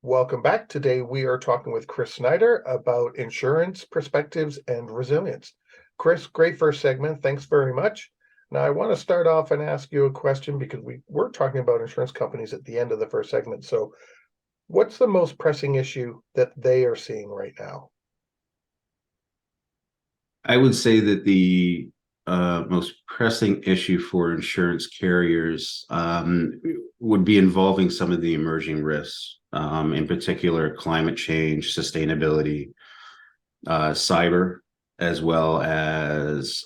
Welcome back. Today we are talking with Chris Snider about insurance, perspectives, and resilience. Chris, great first segment. Thanks very much. Now I want to start off and ask you a question because we were talking about insurance companies at the end of the first segment. So what's the most pressing issue that they are seeing right now? I would say that the most pressing issue for insurance carriers would be involving some of the emerging risks, in particular climate change, sustainability, cyber, as well as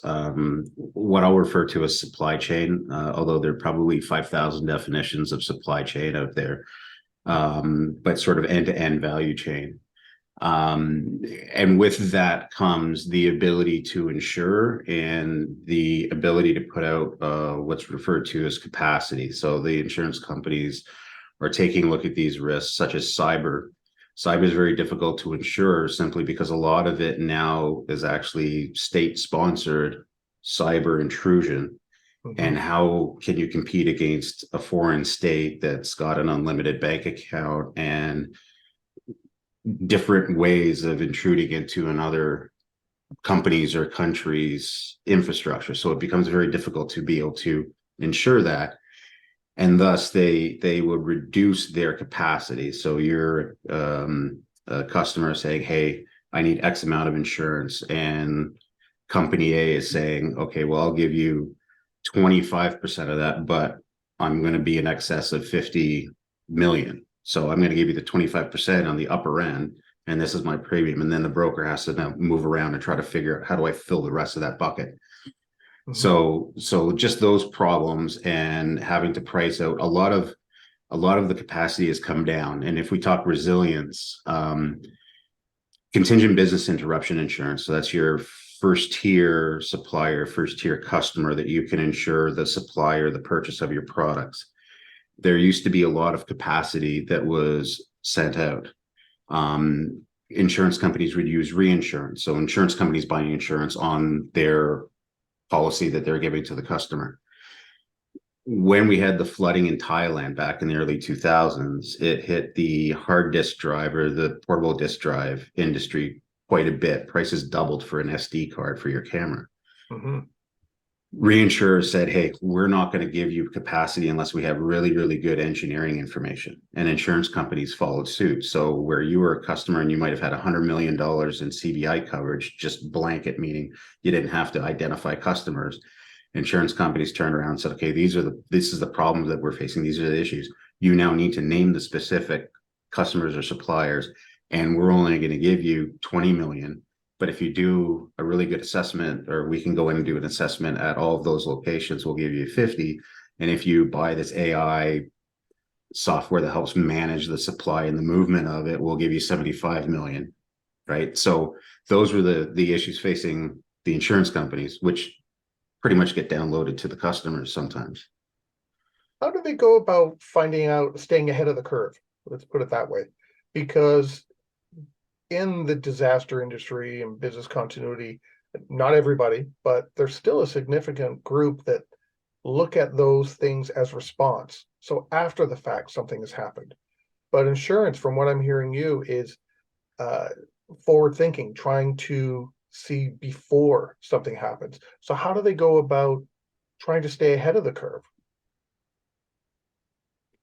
what I'll refer to as supply chain, although there are probably 5,000 definitions of supply chain out there, but sort of end-to-end value chain. And with that comes the ability to insure and the ability to put out what's referred to as capacity. So the insurance companies are taking a look at these risks, such as cyber. Cyber is very difficult to insure simply because a lot of it now is actually state-sponsored cyber intrusion. And how can you compete against a foreign state that's got an unlimited bank account and different ways of intruding into another company's or country's infrastructure? So it becomes very difficult to be able to ensure that. And thus they would reduce their capacity. So you're a customer saying, hey, I need X amount of insurance. And company A is saying, okay, well, I'll give you 25% of that, but I'm going to be in excess of 50 million. So I'm going to give you the 25% on the upper end, and this is my premium. And then the broker has to now move around and try to figure out, how do I fill the rest of that bucket? So just those problems and having to price out a lot of the capacity has come down. And if we talk resilience, contingent business interruption insurance, so that's your first tier supplier, first tier customer that you can insure the supplier, the purchase of your products. There used to be a lot of capacity that was sent out. Insurance companies would use reinsurance. So insurance companies buying insurance on their policy that they're giving to the customer. When we had the flooding in Thailand back in the early 2000s, it hit the hard disk drive or the portable disk drive industry quite a bit. Prices doubled for an SD card for your camera. Reinsurers said, hey, we're not going to give you capacity unless we have really, really good engineering information. And insurance companies followed suit. So where you were a customer and you might have had $100 million in CBI coverage, just blanket, meaning you didn't have to identify customers, insurance companies turned around and said, okay, this is the problem that we're facing. These are the issues. You now need to name the specific customers or suppliers, and we're only going to give you 20 million. But if you do a really good assessment, or we can go in and do an assessment at all of those locations, we'll give you 50. And if you buy this AI software that helps manage the supply and the movement of it, we'll give you 75 million, right? So those were the issues facing the insurance companies, which pretty much get downloaded to the customers sometimes. How do they go about finding out, staying ahead of the curve? Let's put it that way. Because in the disaster industry and business continuity, not everybody, but there's still a significant group that look at those things as response. So after the fact, something has happened. But insurance, from what I'm hearing you, is forward thinking, trying to see before something happens. So how do they go about trying to stay ahead of the curve?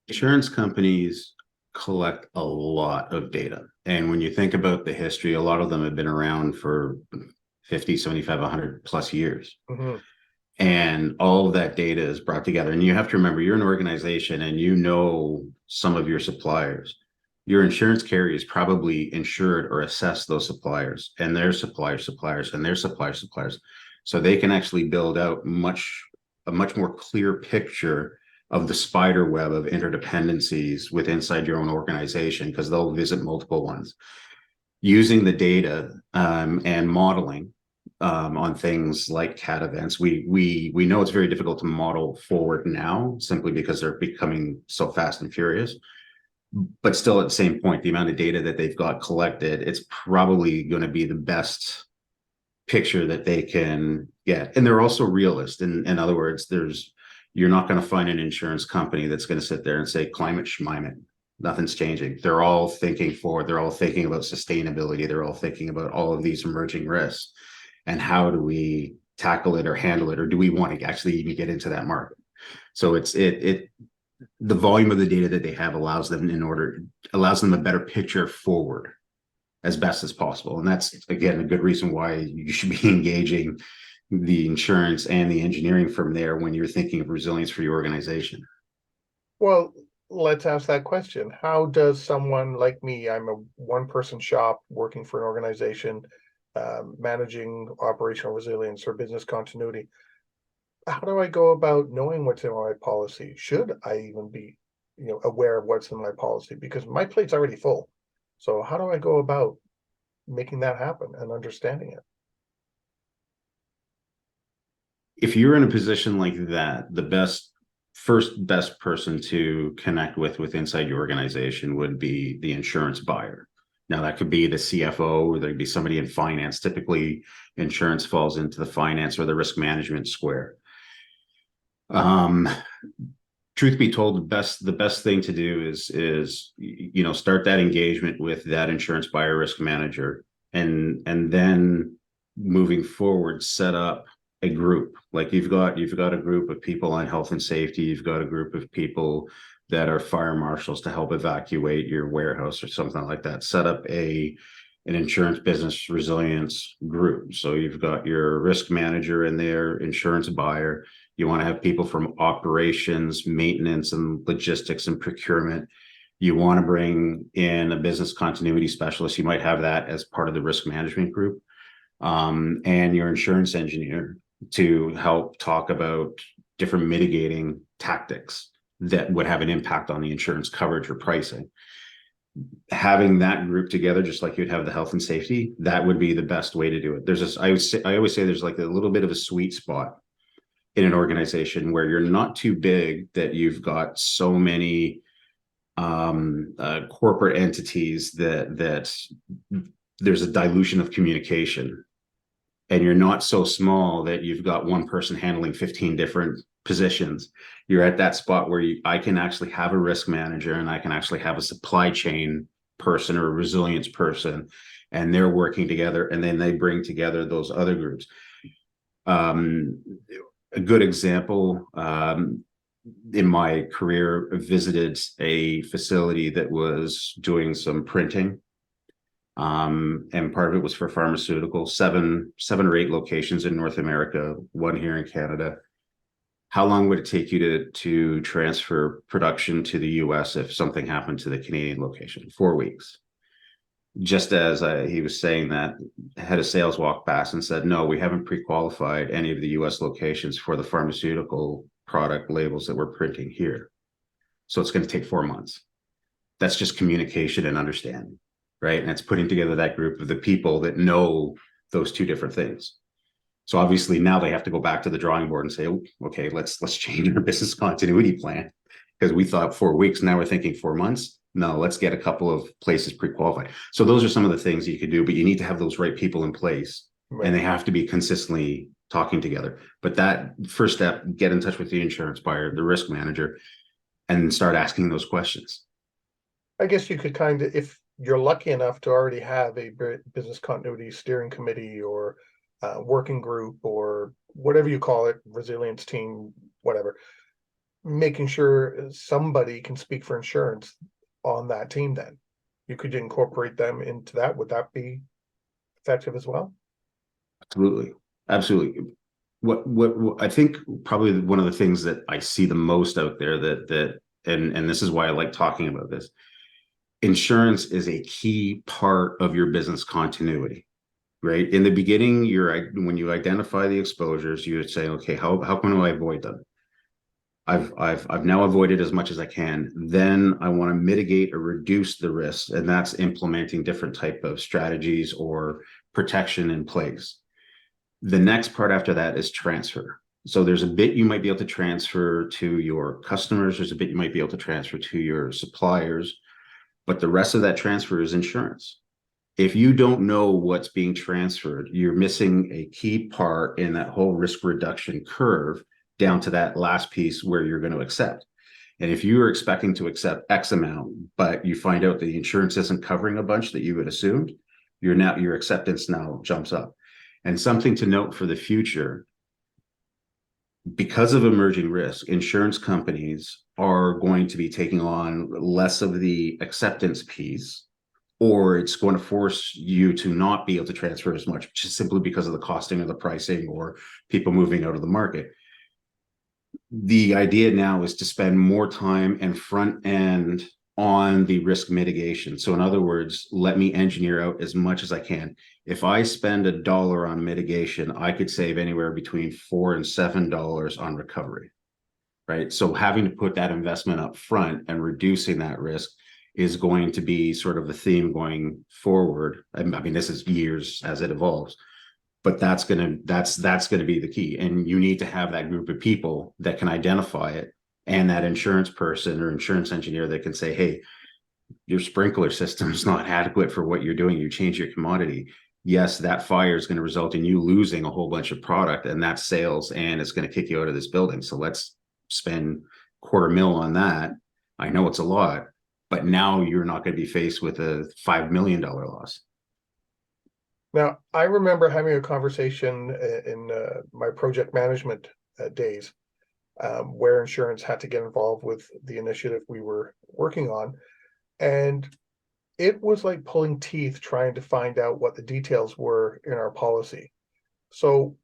Insurance companies collect a lot of data. And when you think about the history, a lot of them have been around for 50, 75, 100 plus years. And all of that data is brought together. And you have to remember, you're an organization and you know some of your suppliers. Your insurance carrier is probably insured or assessed those suppliers and their suppliers and their suppliers. So they can actually build out a much more clear picture of the spider web of interdependencies with inside your own organization, because they'll visit multiple ones. Using the data and modeling on things like CAT events, we know it's very difficult to model forward now simply because they're becoming so fast and furious. But still, at the same point, the amount of data that they've got collected, it's probably going to be the best picture that they can get. And they're also realist. In other words, you're not going to find an insurance company that's going to sit there and say climate schmimate. Nothing's changing. They're all thinking forward. They're all thinking about sustainability. They're all thinking about all of these emerging risks. And how do we tackle it or handle it? Or do we want to actually even get into that market? So the volume of the data that they have allows them a better picture forward as best as possible. And that's, again, a good reason why you should be engaging the insurance and the engineering firm there when you're thinking of resilience for your organization. Well, let's ask that question. How does someone like me, I'm a one-person shop working for an organization, managing operational resilience or business continuity. How do I go about knowing what's in my policy? Should I even be, aware of what's in my policy? Because my plate's already full. So how do I go about making that happen and understanding it? If you're in a position like that, the best person to connect with inside your organization would be the insurance buyer. Now, that could be the CFO, or there could be somebody in finance. Typically, insurance falls into the finance or the risk management square. Truth be told, the best thing to do is start that engagement with that insurance buyer risk manager, and then moving forward, set up a group. Like you've got a group of people on health and safety. You've got a group of people that are fire marshals to help evacuate your warehouse or something like that. Set up an insurance business resilience group. So you've got your risk manager and their insurance buyer. You want to have people from operations, maintenance, and logistics and procurement. You want to bring in a business continuity specialist. You might have that as part of the risk management group, and your insurance engineer to help talk about different mitigating tactics that would have an impact on the insurance coverage or pricing. Having that group together, just like you'd have the health and safety, that would be the best way to do it. I always say there's like a little bit of a sweet spot in an organization where you're not too big that you've got so many corporate entities that there's a dilution of communication, and you're not so small that you've got one person handling 15 different positions. You're at that spot where I can actually have a risk manager, and I can actually have a supply chain person or a resilience person, and they're working together, and then they bring together those other groups. A good example, in my career, visited a facility that was doing some printing. And part of it was for pharmaceuticals, seven or eight locations in North America, one here in Canada. How long would it take you to transfer production to the US if something happened to the Canadian location? 4 weeks. Just as he was saying that, head of sales walked past and said, no, we haven't pre-qualified any of the US locations for the pharmaceutical product labels that we're printing here. So it's going to take 4 months. That's just communication and understanding, right? And it's putting together that group of the people that know those two different things. So obviously now they have to go back to the drawing board and say, oh, okay, let's change our business continuity plan, because we thought 4 weeks. Now we're thinking 4 months. No, let's get a couple of places pre-qualified. So those are some of the things you could do, but you need to have those right people in place, right, and they have to be consistently talking together. But that first step, get in touch with the insurance buyer, the risk manager, and start asking those questions. I guess you could kind of, if you're lucky enough to already have a business continuity steering committee or working group or whatever you call it, resilience team, whatever, making sure somebody can speak for insurance on that team, then you could incorporate them into that. Would that be effective as well? Absolutely. What I think probably one of the things that I see the most out there and this is why I like talking about this, insurance is a key part of your business continuity, right? In the beginning, when you identify the exposures, you would say, okay, how can I avoid them? I've now avoided as much as I can. Then I want to mitigate or reduce the risks, and that's implementing different type of strategies or protection in place. The next part after that is transfer. So there's a bit you might be able to transfer to your customers. There's a bit you might be able to transfer to your suppliers, but the rest of that transfer is insurance. If you don't know what's being transferred, you're missing a key part in that whole risk reduction curve down to that last piece where you're going to accept. And if you are expecting to accept X amount, but you find out the insurance isn't covering a bunch that you had assumed, your acceptance now jumps up. And something to note for the future, because of emerging risk, insurance companies are going to be taking on less of the acceptance piece, or it's going to force you to not be able to transfer as much, just simply because of the costing of the pricing or people moving out of the market. The idea now is to spend more time and front end on the risk mitigation. So in other words, let me engineer out as much as I can. If I spend $1 on mitigation, I could save anywhere between $4 and $7 on recovery, right? So having to put that investment up front and reducing that risk is going to be sort of a theme going forward. I mean, this is years as it evolves, but that's gonna be the key. And you need to have that group of people that can identify it, and that insurance person or insurance engineer that can say, hey, your sprinkler system is not adequate for what you're doing. You change your commodity. Yes, that fire is going to result in you losing a whole bunch of product, and that's sales, and it's going to kick you out of this building. So let's spend $250,000 on that. I know it's a lot, but now you're not going to be faced with a $5 million loss. Now, I remember having a conversation in my project management days, where insurance had to get involved with the initiative we were working on. And it was like pulling teeth trying to find out what the details were in our policy. So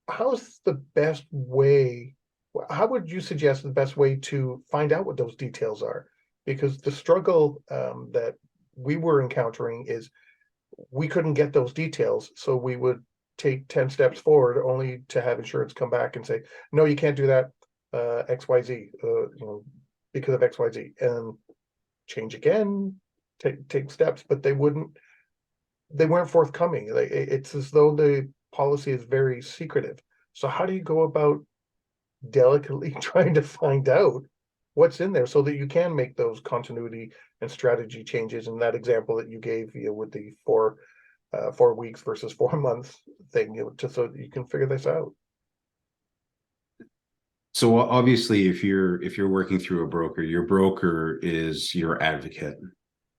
how's the best way, how would you suggest the best way to find out what those details are? Because the struggle that we were encountering is we couldn't get those details. So we would take 10 steps forward only to have insurance come back and say, no, you can't do that, XYZ, because of XYZ, and change again, take steps, but they weren't forthcoming. Like, it's as though the policy is very secretive. So how do you go about delicately trying to find out what's in there so that you can make those continuity and strategy changes? In that example that you gave, with the 4 weeks versus 4 months thing, so that you can figure this out. So obviously, if you're working through a broker, your broker is your advocate,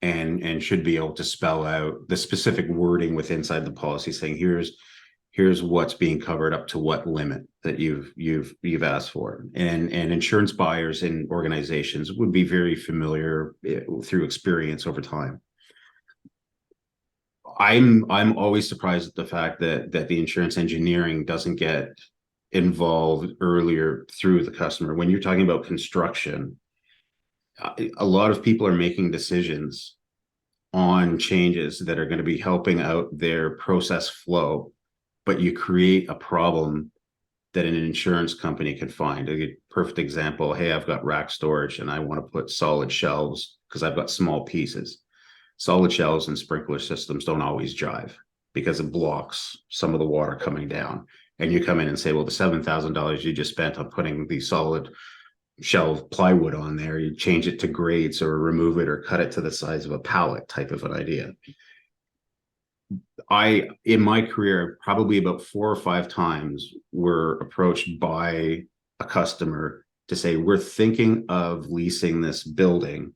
and should be able to spell out the specific wording with inside the policy, saying here's what's being covered up to what limit that you've asked for. And insurance buyers and organizations would be very familiar through experience over time. I'm always surprised at the fact that the insurance engineering doesn't get involved earlier through the customer. When you're talking about construction, a lot of people are making decisions on changes that are going to be helping out their process flow, but you create a problem that an insurance company can find. A perfect example, hey, I've got rack storage and I want to put solid shelves because I've got small pieces. Solid shelves and sprinkler systems don't always jive because it blocks some of the water coming down. And you come in and say, well, the $7,000 you just spent on putting the solid shelf plywood on there, you change it to grades or remove it or cut it to the size of a pallet type of an idea. In my career, probably about 4 or 5 times were approached by a customer to say, we're thinking of leasing this building,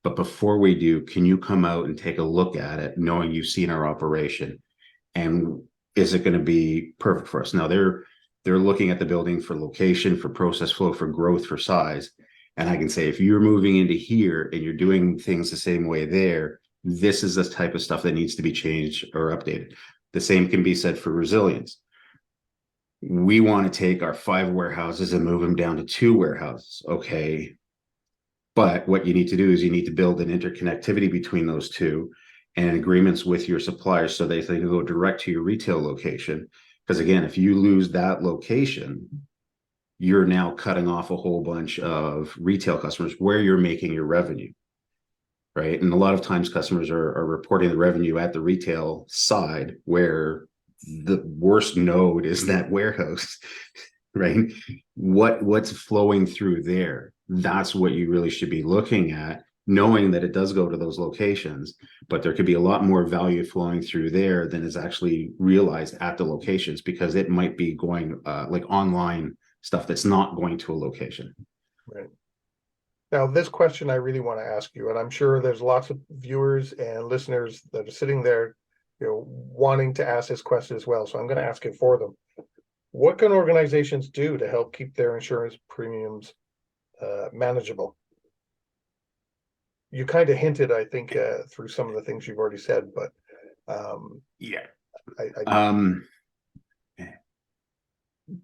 but before we do, can you come out and take a look at it, knowing you've seen our operation? And is it going to be perfect for us? Now they're looking at the building for location, for process flow, for growth, for size. And I can say, if you're moving into here and you're doing things the same way there, this is the type of stuff that needs to be changed or updated. The same can be said for resilience. We want to take our 5 warehouses and move them down to 2 warehouses. Okay. But what you need to do is you need to build an interconnectivity between those two and agreements with your suppliers so they can go direct to your retail location. Because again, if you lose that location, you're now cutting off a whole bunch of retail customers where you're making your revenue, right? And a lot of times customers are reporting the revenue at the retail side where the worst node is that warehouse, right? What's flowing through there? That's what you really should be looking at, knowing that it does go to those locations, but there could be a lot more value flowing through there than is actually realized at the locations, because it might be going like online stuff that's not going to a location. Right. Now, this question I really want to ask you, and I'm sure there's lots of viewers and listeners that are sitting there, wanting to ask this question as well. So I'm going to ask it for them. What can organizations do to help keep their insurance premiums manageable? You kind of hinted, I think, through some of the things you've already said, but Yeah. I Um,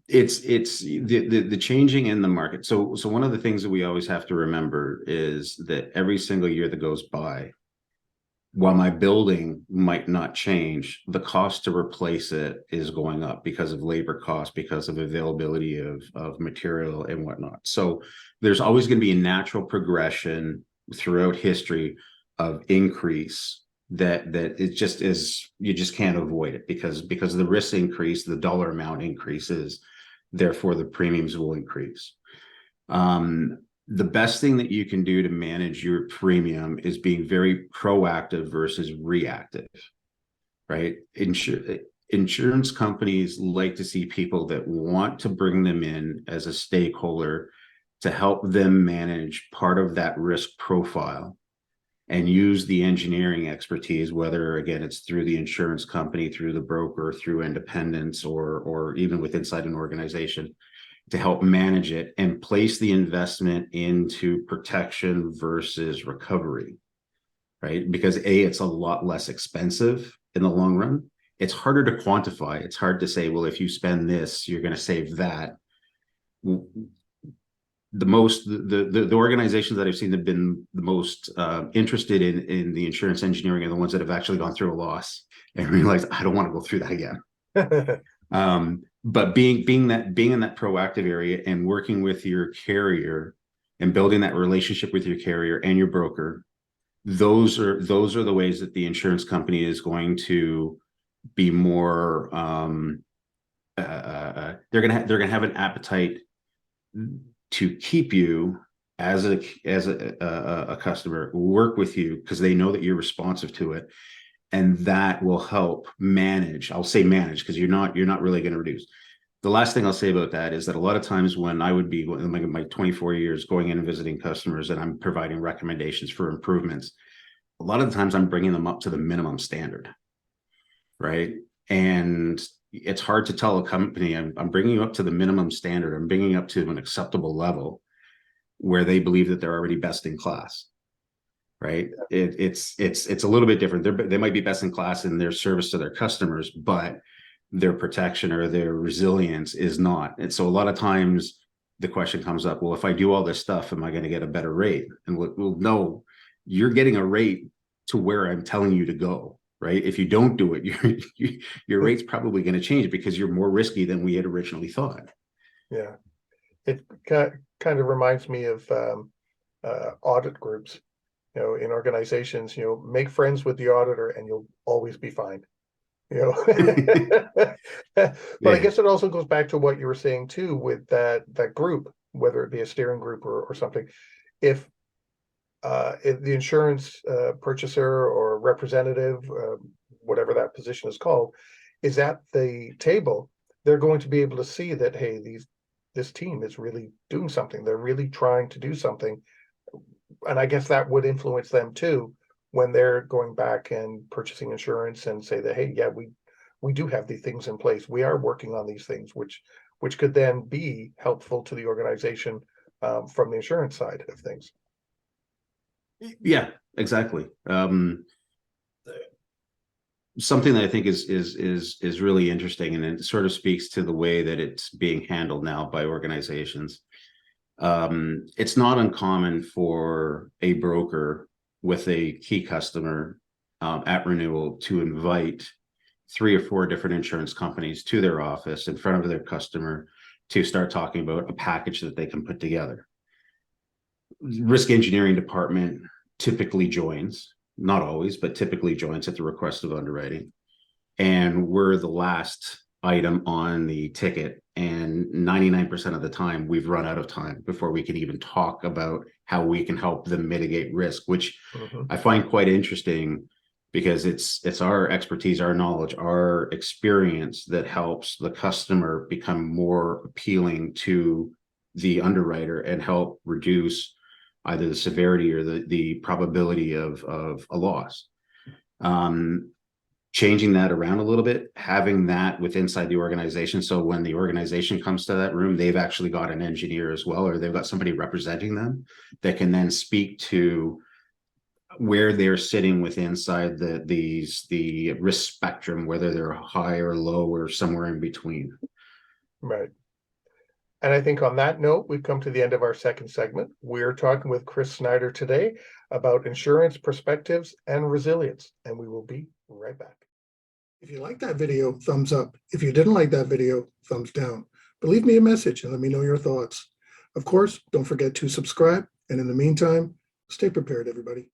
it's the changing in the market. So one of the things that we always have to remember is that every single year that goes by, while my building might not change, the cost to replace it is going up because of labor costs, because of availability of material and whatnot. So there's always going to be a natural progression throughout history of increase that it just is, you just can't avoid it because the risks increase, the dollar amount increases, therefore the premiums will increase. The best thing that you can do to manage your premium is being very proactive versus reactive, right? Insurance companies like to see people that want to bring them in as a stakeholder to help them manage part of that risk profile and use the engineering expertise, whether again it's through the insurance company, through the broker, through independents, or even with inside an organization, to help manage it and place the investment into protection versus recovery, right? Because it's a lot less expensive in the long run. It's harder to quantify. It's hard to say, well, if you spend this, you're going to save that. The organizations that I've seen that have been the most interested in the insurance engineering are the ones that have actually gone through a loss and realized I don't want to go through that again. But being in that proactive area and working with your carrier and building that relationship with your carrier and your broker, those are the ways that the insurance company is going to be more they're gonna have an appetite to keep you as a customer, work with you because they know that you're responsive to it, and that will help manage. I'll say manage because you're not really going to reduce. The last thing I'll say about that is that a lot of times when I would be in my 24 years going in and visiting customers and I'm providing recommendations for improvements, a lot of the times I'm bringing them up to the minimum standard, right? And it's hard to tell a company I'm bringing you up to the minimum standard. I'm bringing you up to an acceptable level where they believe that they're already best in class, right? It's a little bit different. They might be best in class in their service to their customers, but their protection or their resilience is not. And so a lot of times the question comes up, well, if I do all this stuff, am I going to get a better rate? And well, no, you're getting a rate to where I'm telling you to go, right? If you don't do it, your rate's probably going to change because you're more risky than we had originally thought. Yeah, it kind of reminds me of audit groups. In organizations, make friends with the auditor and you'll always be fine. But I guess it also goes back to what you were saying too with that group, whether it be a steering group or something. If the insurance purchaser or representative, whatever that position is called, is at the table, they're going to be able to see that, hey, this team is really doing something. They're really trying to do something. And I guess that would influence them too when they're going back and purchasing insurance and say that, hey, yeah, we do have these things in place. We are working on these things, which could then be helpful to the organization from the insurance side of things. Yeah, exactly. Something that I think is really interesting, and it sort of speaks to the way that it's being handled now by organizations. It's not uncommon for a broker with a key customer at renewal to invite 3 or 4 different insurance companies to their office in front of their customer to start talking about a package that they can put together. Risk engineering department typically joins, not always, but typically joins at the request of underwriting. And we're the last item on the ticket. And 99% of the time, we've run out of time before we can even talk about how we can help them mitigate risk, which I find quite interesting because it's our expertise, our knowledge, our experience that helps the customer become more appealing to the underwriter and help reduce either the severity or the probability of a loss. Changing that around a little bit, having that with inside the organization. So when the organization comes to that room, they've actually got an engineer as well, or they've got somebody representing them that can then speak to where they're sitting with inside the risk spectrum, whether they're high or low or somewhere in between. Right. And I think on that note, we've come to the end of our second segment. We're talking with Chris Snider today about insurance perspectives and resilience, and we will be right back. If you like that video, thumbs up. If you didn't like that video, thumbs down. But leave me a message and let me know your thoughts. Of course, don't forget to subscribe. And in the meantime, stay prepared, everybody.